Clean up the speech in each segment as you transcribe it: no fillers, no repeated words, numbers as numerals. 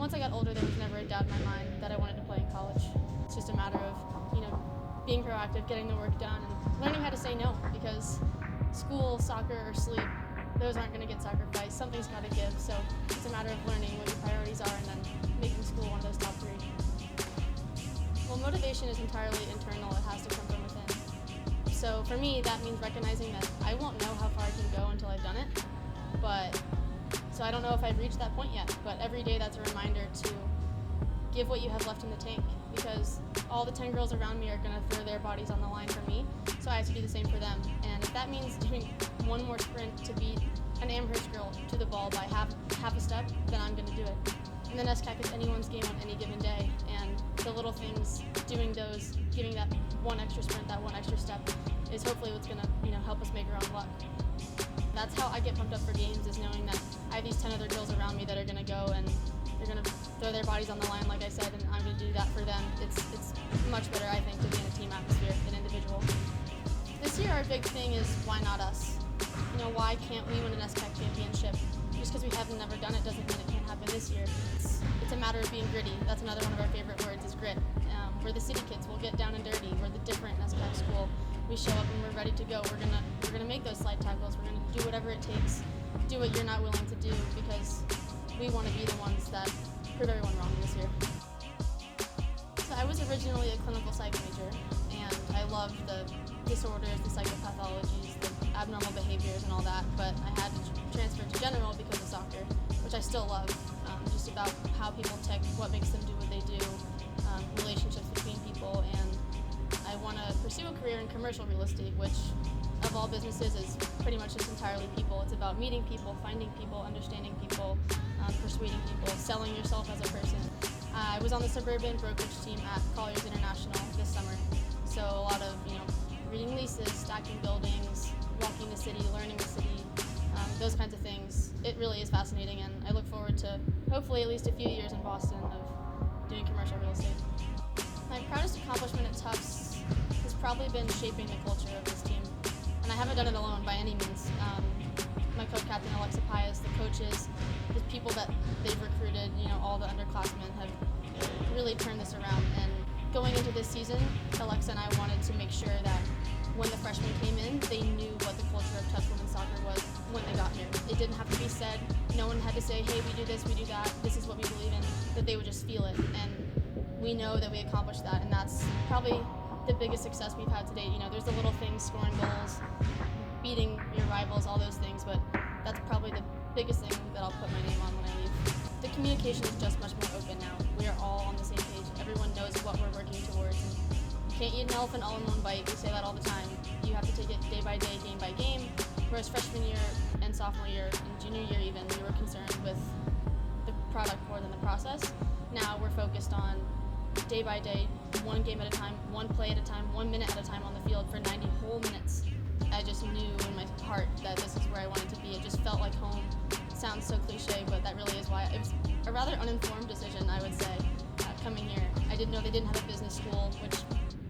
once I got older, there was never a doubt in my mind that I wanted to play in college. It's just a matter of, being proactive, getting the work done, and learning how to say no, because school, soccer, or sleep, those aren't going to get sacrificed. Something's got to give, so it's a matter of learning what your priorities are and then making school one of those top 3. Well, motivation is entirely internal. It has to come from within. So for me, that means recognizing that I won't know how far I can go until I've done it, so I don't know if I've reached that point yet, but every day that's a reminder to give what you have left in the tank, because all the 10 girls around me are going to throw their bodies on the line for me, so I have to do the same for them. And if that means doing one more sprint to beat an Amherst girl to the ball by half a step, then I'm going to do it. And the NESCAC is anyone's game on any given day, and the little things, doing those, giving that one extra sprint, that one extra step, is hopefully what's going to help us make our own luck. That's how I get pumped up for games, is knowing that I have these 10 other girls around me that are going to go and they're going to throw their bodies on the line, like I said, and I'm going to do that for them. It's much better, I think, to be in a team atmosphere than individual. This year, our big thing is why not us? Why can't we win an NESCAC championship? Just because we have never done it doesn't mean it can't happen this year. It's a matter of being gritty. That's another one of our favorite words, is grit. We're the city kids. We'll get down and dirty. We're the different NESCAC school. We show up and we're ready to go. We're gonna make those slide tackles. We're gonna do whatever it takes. Do what you're not willing to do, because we want to be the ones that prove everyone wrong this year. So I was originally a clinical psych major, and I loved the disorders, the psychopathologies, the abnormal behaviors and all that, but I had to transfer to general because of soccer, which I still love, just about how people tick, what makes them do what they do, relationships between people, and I want to pursue a career in commercial real estate, which of all businesses is pretty much just entirely people. It's about meeting people, finding people, understanding people, persuading people, selling yourself as a person. I was on the suburban brokerage team at Colliers International this summer, so a lot of reading leases, stacking buildings, walking the city, learning the city, those kinds of things. It really is fascinating, and I look forward to hopefully at least a few years in Boston of doing commercial real estate. My proudest accomplishment at Tufts has probably been shaping the culture of this team, and I haven't done it alone by any means. My co-captain Alexa Pius, the coaches, the people that they've recruited, all the underclassmen have really turned this around. And going into this season, Alexa and I wanted to make sure that when the freshmen came in, they knew what the culture of Tufts women's soccer was when they got here. It didn't have to be said. No one had to say, hey, we do this, we do that, this is what we believe in, that they would just feel it. And we know that we accomplished that, and that's probably the biggest success we've had to date. There's the little things, scoring goals, beating your rivals, all those things, but that's probably the biggest thing that I'll put my name on when I leave. The communication is just much more open now. We are all on the same page. Everyone knows what we're working towards. And you can't eat an elephant all in one bite. We say that all the time. You have to take it day by day, game by game. Whereas freshman year and sophomore year and junior year even, we were concerned with the product more than the process. Now we're focused on day by day, one game at a time, one play at a time, 1 minute at a time on the field for 90 whole minutes. I just knew in my heart that this is where I wanted to be. It just felt like home. It sounds so cliche, but that really is why. It was a rather uninformed decision, I would say, coming here. I didn't know they didn't have a business school, which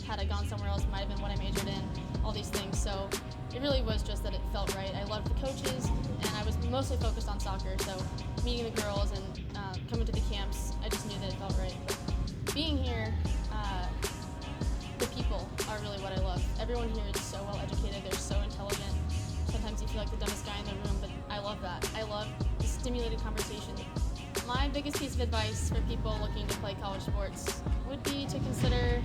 had I gone somewhere else might have been what I majored in, all these things. So it really was just that it felt right. I loved the coaches, and I was mostly focused on soccer, so meeting the girls and coming to the camps, I just knew that it felt right. But being here, the people are really what I love. Everyone here is so well educated, they're so intelligent. Sometimes you feel like the dumbest guy in the room, but I love that. I love the stimulated conversation. My biggest piece of advice for people looking to play college sports would be to consider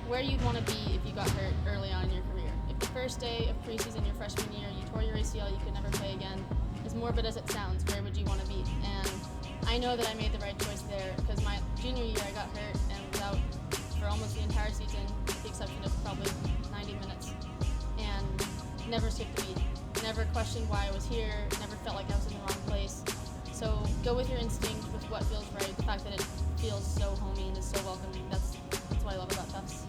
where you'd want to be if you got hurt early on in your career. If the first day of preseason your freshman year, you tore your ACL, you could never play again, as morbid as it sounds, where would you want to be? And I know that I made the right choice there, because my junior year I got hurt and was out for almost the entire season, with the exception of probably 90 minutes, and never skipped a beat. Never questioned why I was here, never felt like I was in the wrong place. So go with your instinct, with what feels right. The fact that it feels so homey and is so welcoming, that's what I love about Tufts.